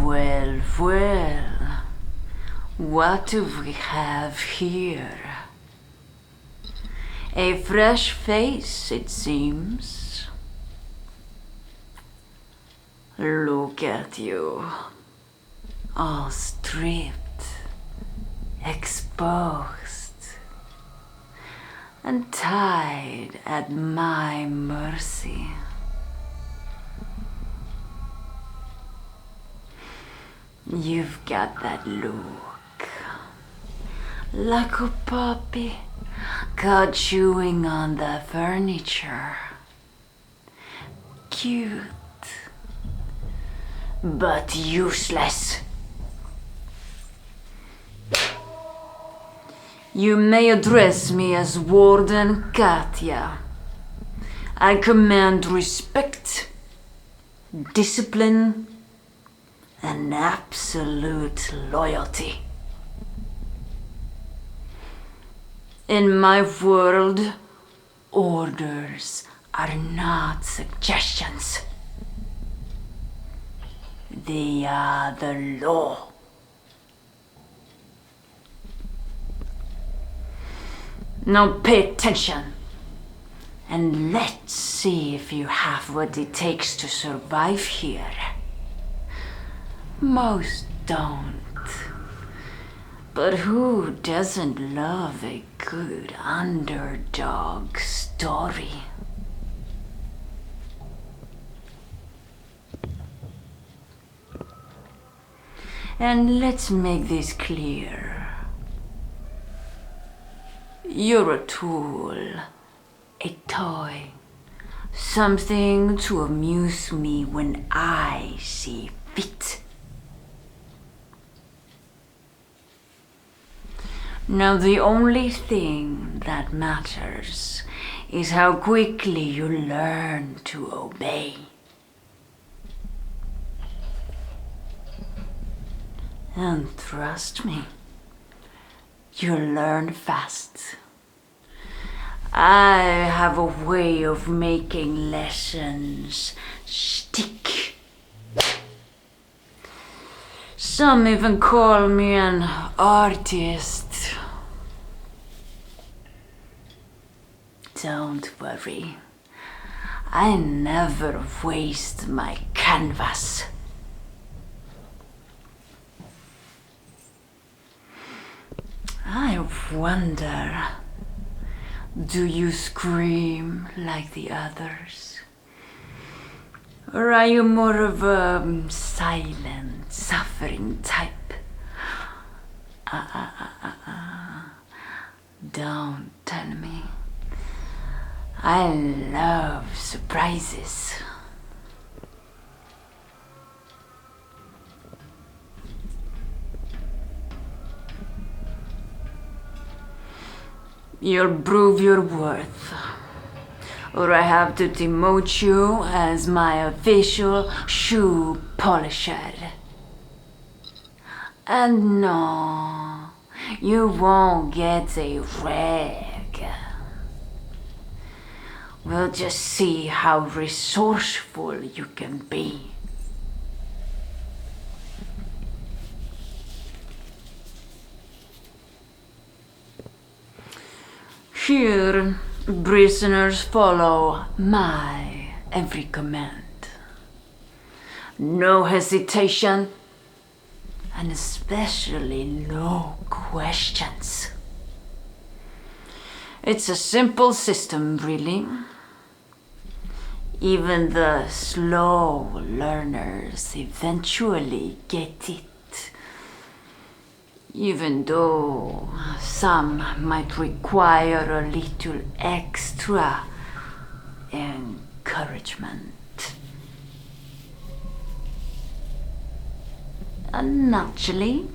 Well, well. What do we have here? A fresh face, it seems. Look at you. All stripped, exposed, and tied at my mercy. You've got that look, like a puppy caught chewing on the furniture. Cute, but useless. You may address me as Warden Katya. I command respect, discipline, and absolute loyalty. In my world, orders are not suggestions. They are the law. Now pay attention, and let's see if you have what it takes to survive here. Most don't. But who doesn't love a good underdog story? And let's make this clear. You're a tool, a toy, something to amuse me when I see fit. Now the only thing that matters is how quickly you learn to obey. And trust me, you'll learn fast. I have a way of making lessons stick. Some even call me an artist. Don't worry, I never waste my canvas. I wonder, do you scream like the others? Or are you more of a silent, suffering type? Don't tell me. I love surprises. You'll prove your worth, or I have to demote you as my official shoe polisher. And no, you won't get a rag. We'll just see how resourceful you can be. Here, prisoners follow my every command. No hesitation, and especially no questions. It's a simple system, really. Even the slow learners eventually get it. Even though some might require a little extra encouragement. And naturally,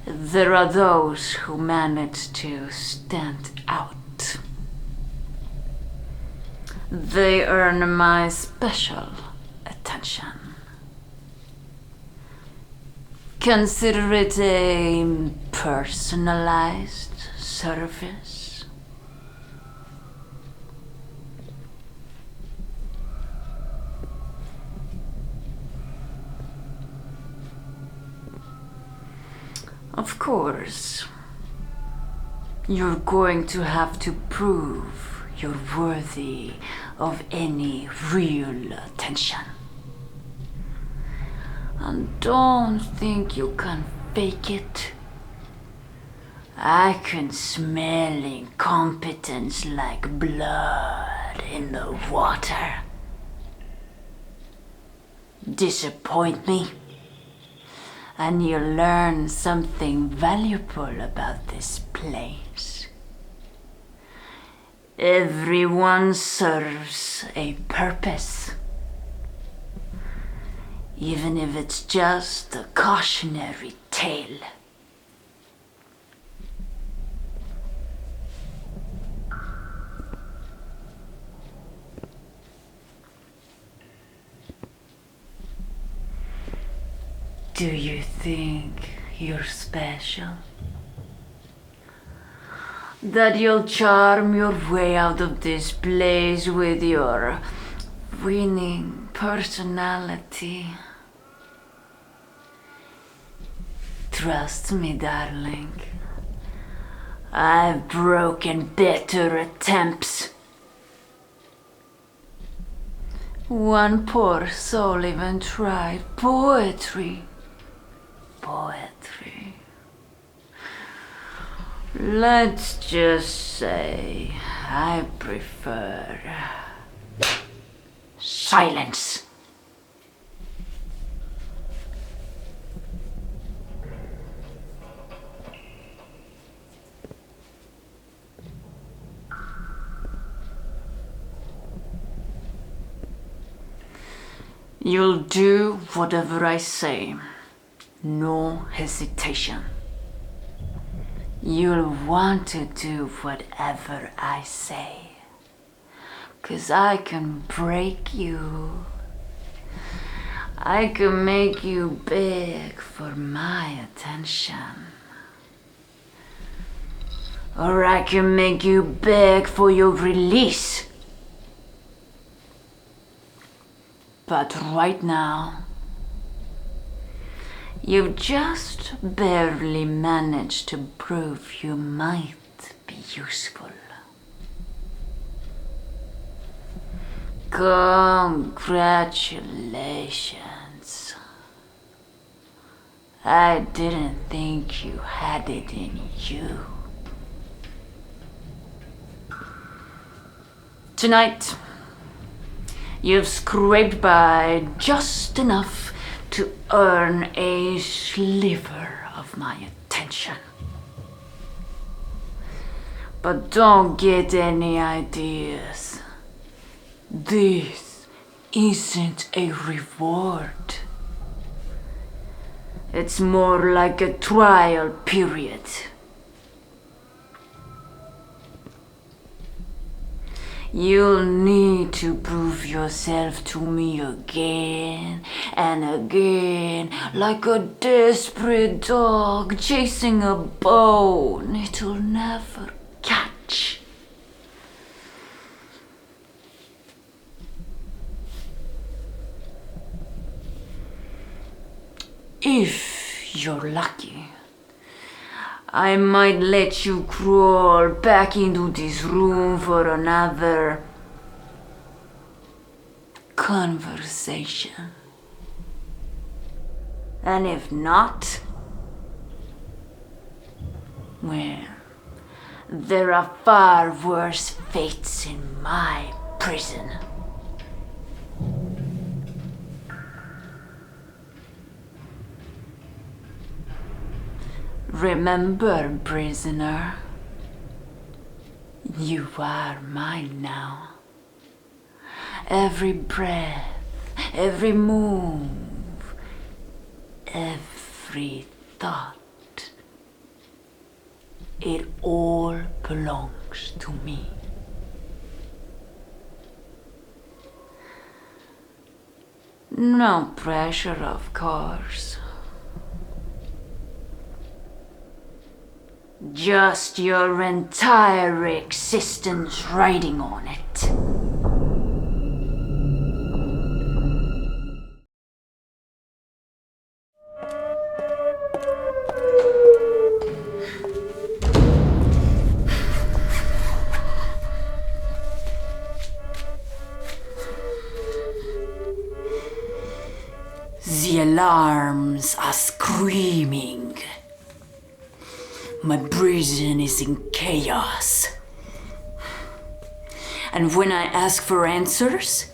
there are those who manage to stand out. They earn my special attention. Consider it a personalized service. Of course, you're going to have to prove you're worthy of any real attention. And don't think you can fake it. I can smell incompetence like blood in the water. Disappoint me, and you'll learn something valuable about this place. Everyone serves a purpose, even if it's just a cautionary tale. Do you think you're special? That you'll charm your way out of this place with your winning personality? Trust me, darling. I've broken better attempts. One poor soul even tried poetry. Let's just say I prefer silence. You'll do whatever I say. No hesitation. You'll want to do whatever I say. 'Cause I can break you. I can make you beg for my attention. Or I can make you beg for your release. But right now, you've just barely managed to prove you might be useful. Congratulations. I didn't think you had it in you. Tonight, you've scraped by just enough to earn a sliver of my attention. But don't get any ideas. This isn't a reward. It's more like a trial period. You'll need to prove yourself to me again and again, like a desperate dog chasing a bone it'll never catch. If you're lucky, I might let you crawl back into this room for another conversation. And if not, well, there are far worse fates in my prison. Remember, prisoner, you are mine now. Every breath, every move, every thought, it all belongs to me. No pressure, of course. Just your entire existence riding on it. The alarms are screaming. My prison is in chaos. And when I ask for answers,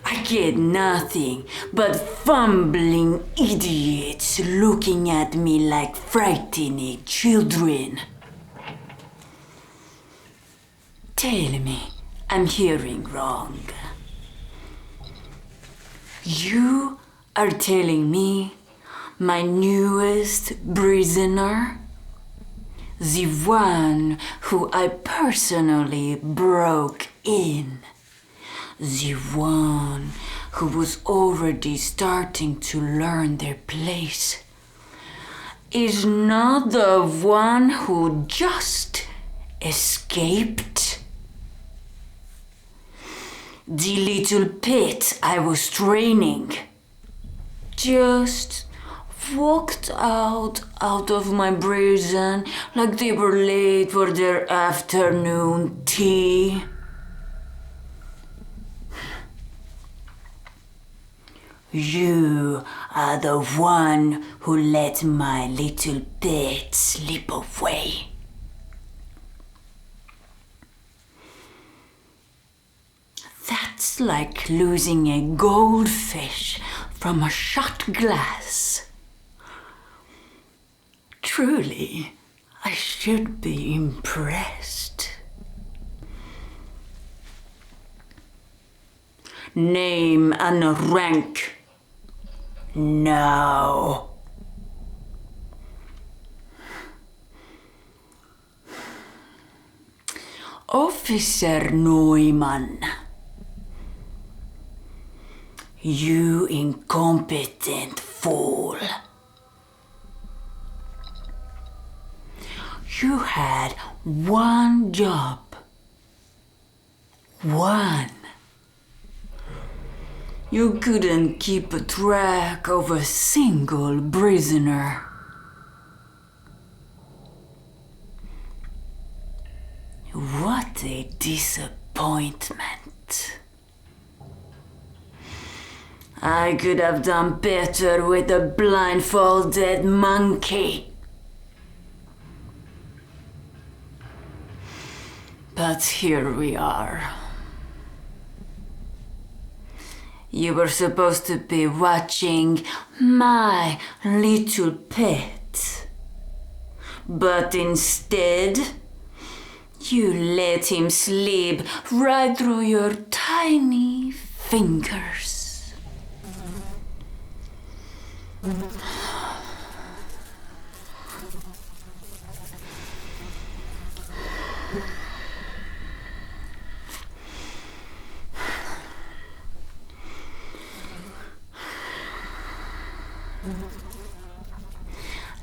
I get nothing but fumbling idiots looking at me like frightened children. Tell me I'm hearing wrong. You are telling me my newest prisoner, the one who I personally broke in, the one who was already starting to learn their place, is not the one who just escaped? The little pet I was training just walked out of my prison like they were late for their afternoon tea. You are the one who let my little pet slip away. That's like losing a goldfish from a shot glass. Truly, I should be impressed. Name and rank. Now. Officer Neumann. You incompetent fool. You had one job. One. You couldn't keep a track of a single prisoner. What a disappointment. I could have done better with a blindfolded monkey. But here we are. You were supposed to be watching my little pet. But instead, you let him slip right through your tiny fingers.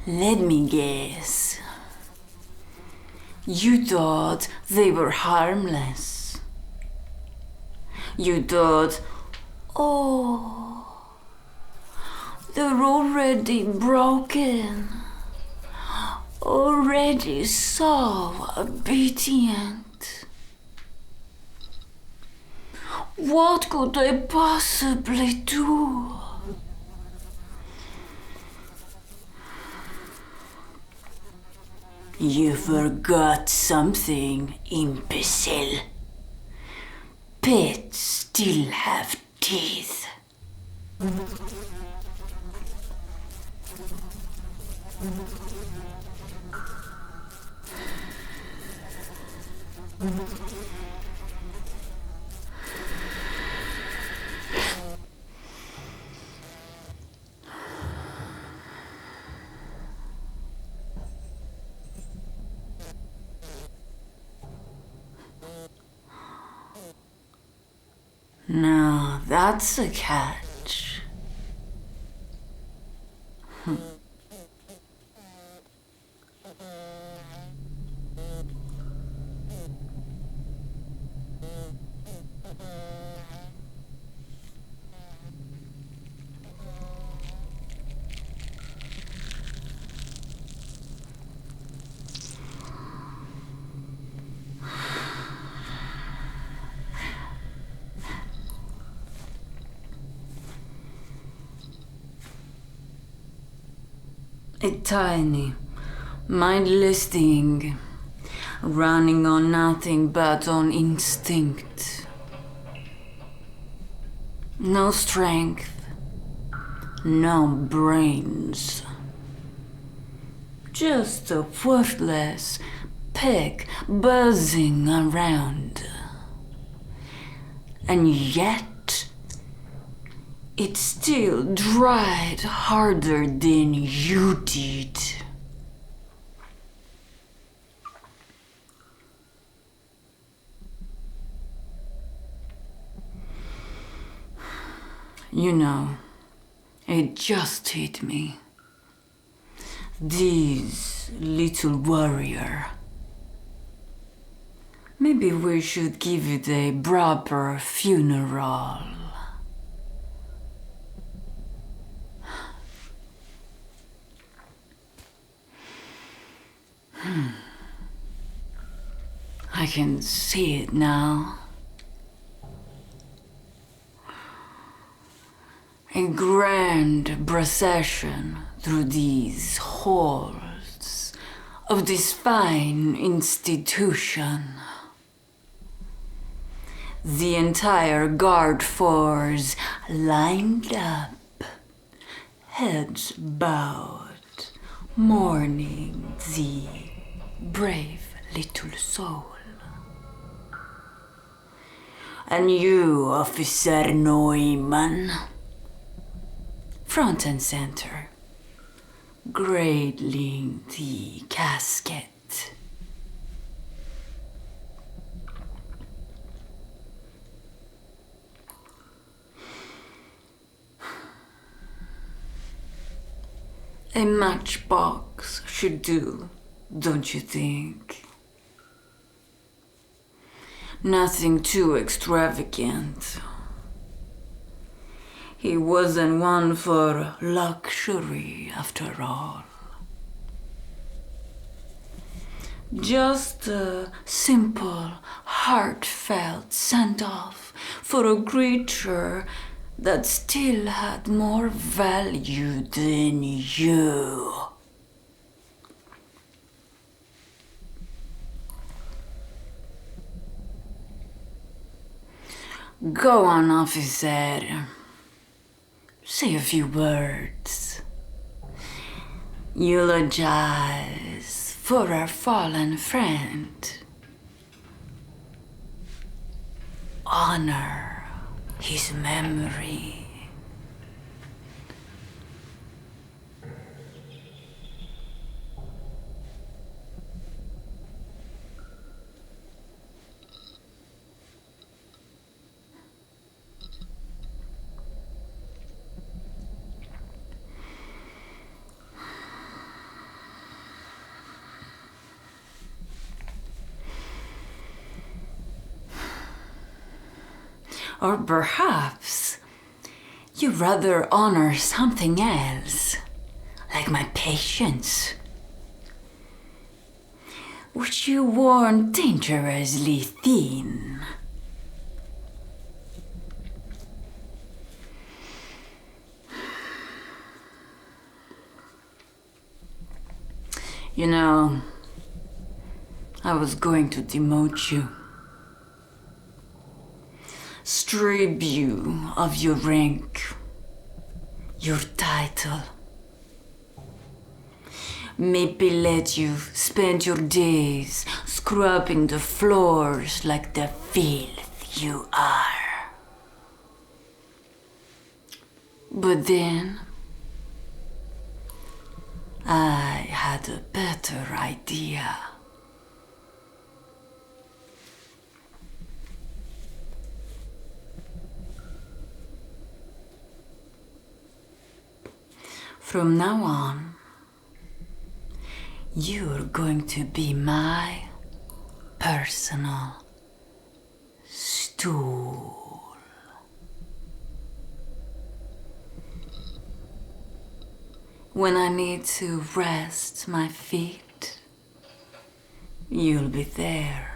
Let me guess. You thought they were harmless. You thought, oh, they're already broken, already so obedient. What could they possibly do? You forgot something, imbecile. Pets still have teeth. Now that's a catch. A tiny, mindless thing, running on nothing but on instinct. No strength, no brains. Just a worthless pig buzzing around. And yet, it still tried harder than you did. You know, it just hit me. This little warrior. Maybe we should give it a proper funeral. I can see it now. A grand procession through these halls of this fine institution. The entire guard force lined up, heads bowed, mourning the brave little soul. And you, Officer Neumann, front and center, cradling the casket. A matchbox should do, don't you think? Nothing too extravagant. He wasn't one for luxury, after all. Just a simple, heartfelt send-off for a creature that still had more value than you. Go on, officer. Say a few words. Eulogize for our fallen friend. Honor his memory. Or perhaps you'd rather honor something else, like my patience, which you worn dangerously thin. You know, I was going to demote you. Strip you of your rank, your title. Maybe let you spend your days scrubbing the floors like the filth you are. But then, I had a better idea. From now on, you're going to be my personal stool. When I need to rest my feet, you'll be there.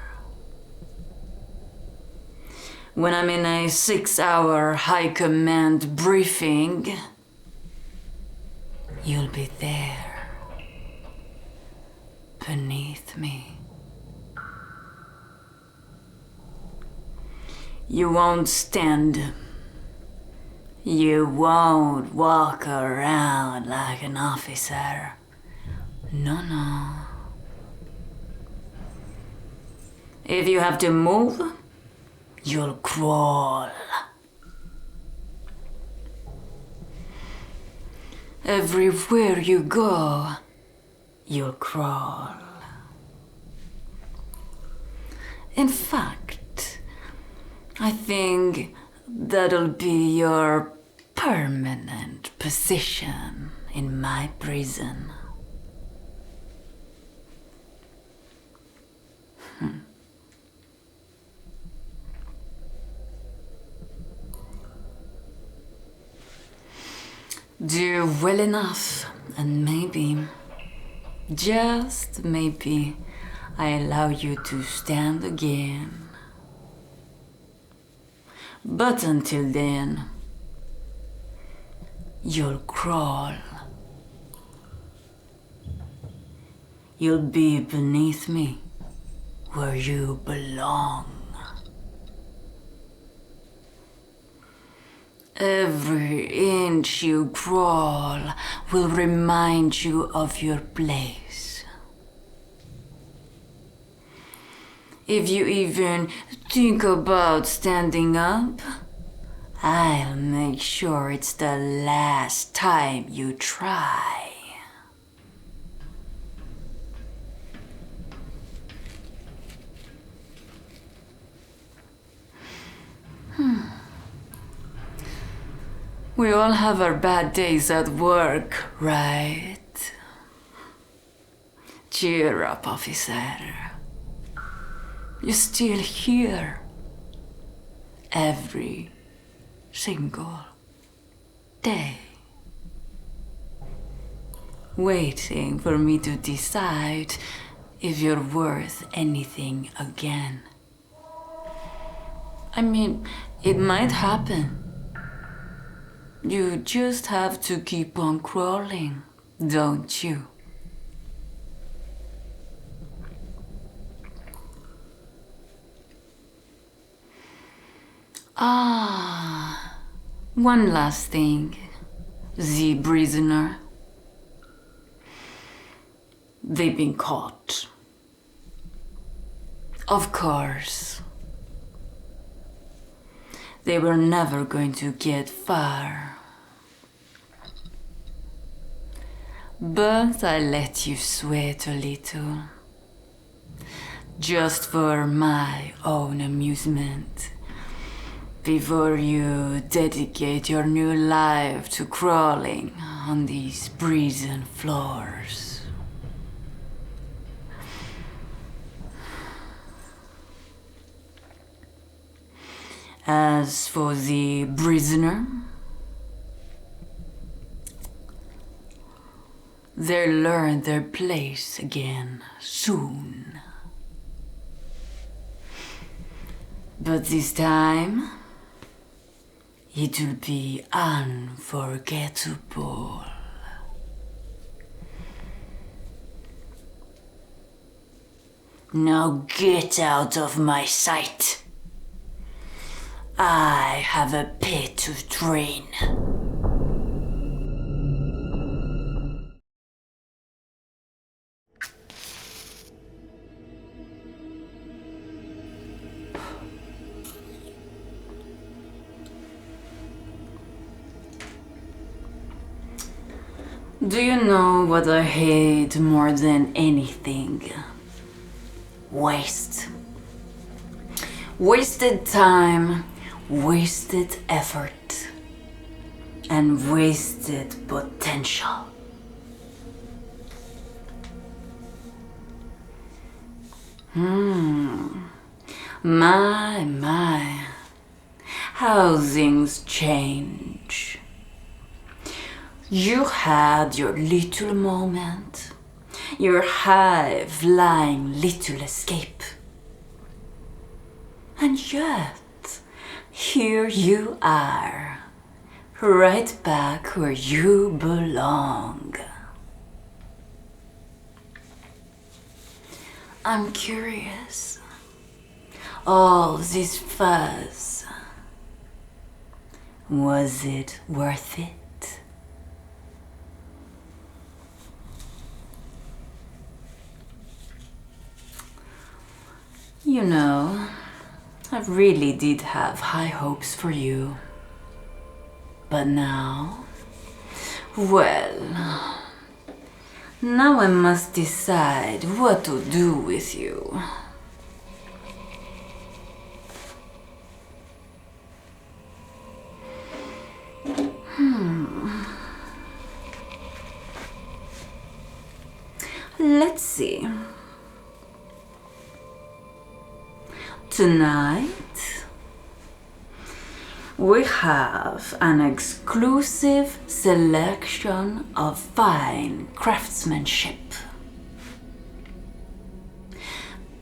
When I'm in a 6-hour high command briefing, you'll be there. beneath me. You won't stand. You won't walk around like an officer. No, no. If you have to move, you'll crawl. Everywhere you go, you'll crawl. In fact, I think that'll be your permanent position in my prison. Do well enough, and maybe, just maybe, I allow you to stand again. But until then, you'll crawl. You'll be beneath me, where you belong. Every inch you crawl will remind you of your place. If you even think about standing up, I'll make sure it's the last time you try. We all have our bad days at work, right? Cheer up, officer. You're still here. Every single day. Waiting for me to decide if you're worth anything again. I mean, it might happen. You just have to keep on crawling, don't you? One last thing, the prisoner. They've been caught. Of course. They were never going to get far. But I let you sweat a little. Just for my own amusement. Before you dedicate your new life to crawling on these prison floors. As for the prisoner, they'll learn their place again soon. But this time, it'll be unforgettable. Now get out of my sight. I have a pit to drain. Do you know what I hate more than anything? Waste. Wasted time, wasted effort, and wasted potential. My, how things change. You had your little moment, your high-flying little escape. And yet, here you are, right back where you belong. I'm curious. All this fuzz, was it worth it? You know, I really did have high hopes for you. But now, well, now I must decide what to do with you. Let's see. Tonight, we have an exclusive selection of fine craftsmanship.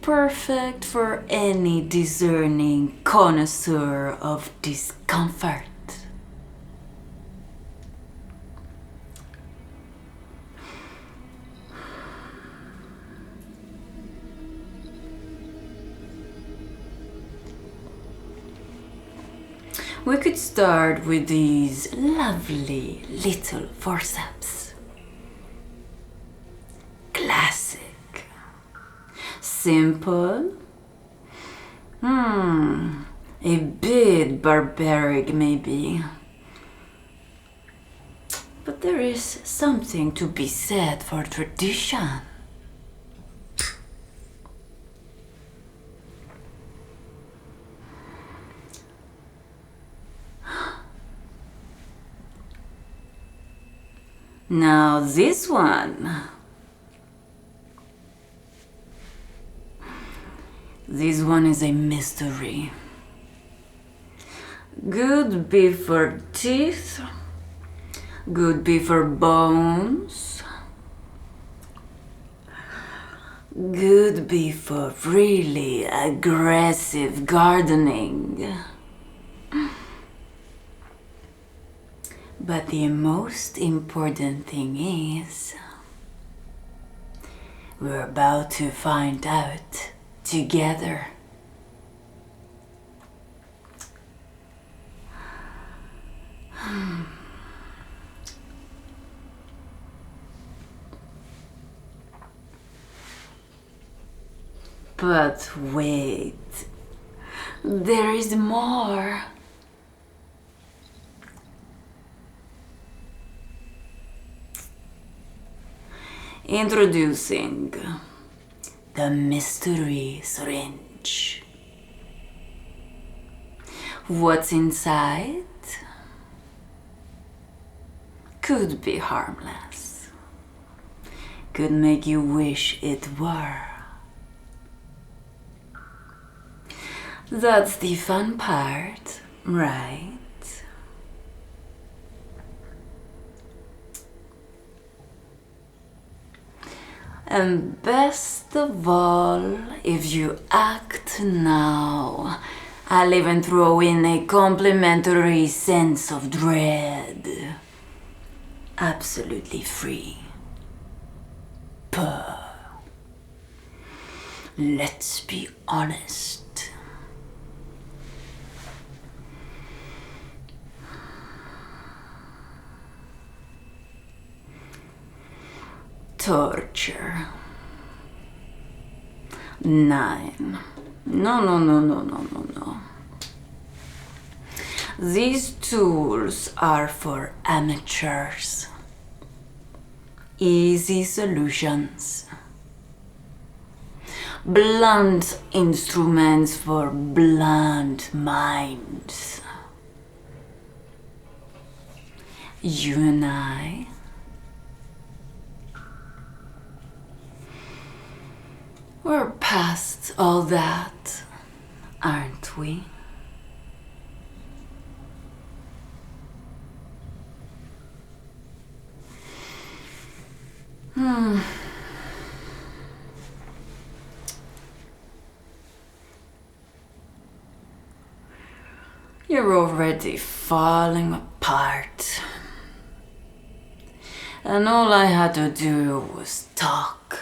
Perfect for any discerning connoisseur of discomfort. We could start with these lovely little forceps. Classic. Simple. A bit barbaric maybe. But there is something to be said for tradition. Now this one. This one is a mystery. Good beef for teeth. Good beef for bones. Good beef for really aggressive gardening. But the most important thing is, we're about to find out together. But wait, there is more. Introducing the mystery syringe. What's inside could be harmless, could make you wish it were. That's the fun part, right? And best of all, if you act now, I'll even throw in a complimentary sense of dread. Absolutely free. Puh. Let's be honest. Torture. 9. No. These tools are for amateurs. Easy solutions. Blunt instruments for blunt minds. You and I, we're past all that, aren't we? You're already falling apart. And all I had to do was talk.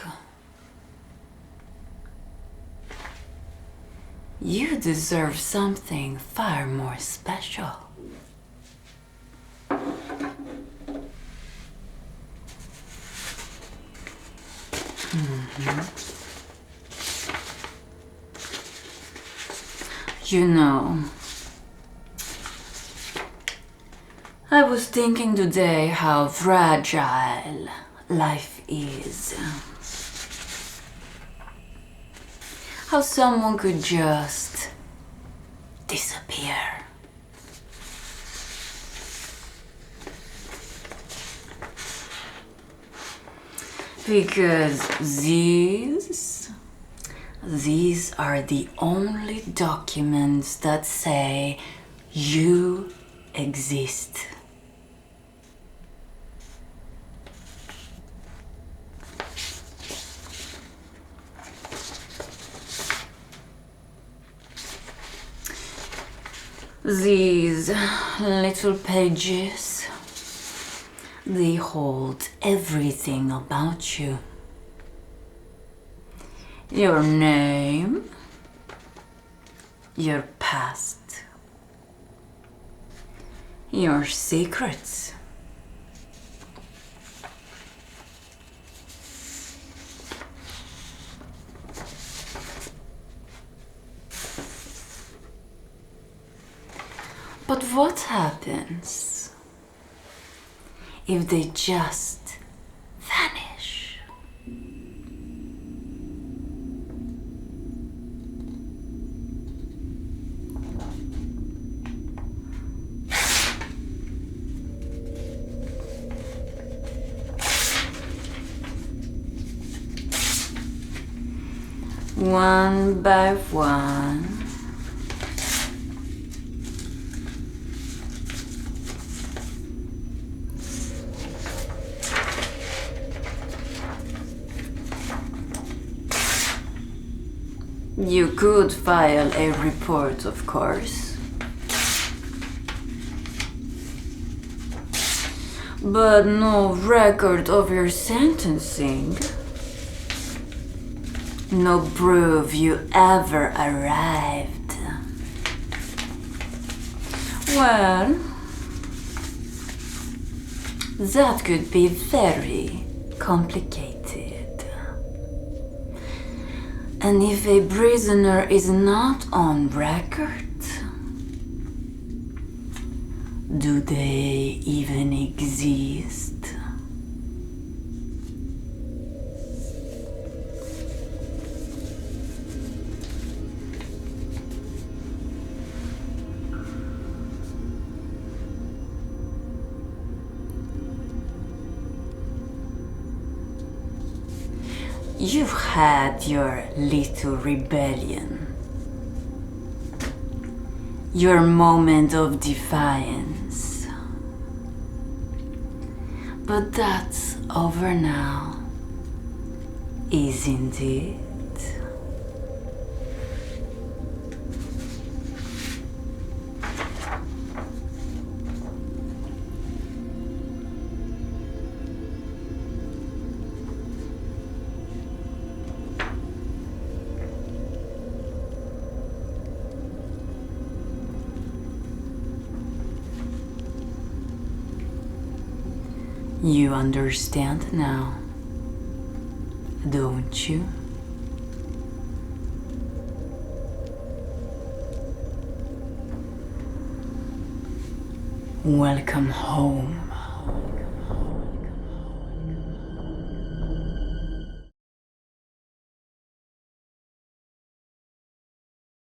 You deserve something far more special. You know, I was thinking today how fragile life is. How someone could just disappear. Because these are the only documents that say you exist. These little pages, they hold everything about you. Your name, your past, your secrets. But what happens if they just vanish? One by one, you could file a report, of course. But no record of your sentencing. No proof you ever arrived. Well, that could be very complicated. And if a prisoner is not on record, do they even exist? You've had your little rebellion, your moment of defiance, but that's over now, isn't it? You understand now, don't you? Welcome home.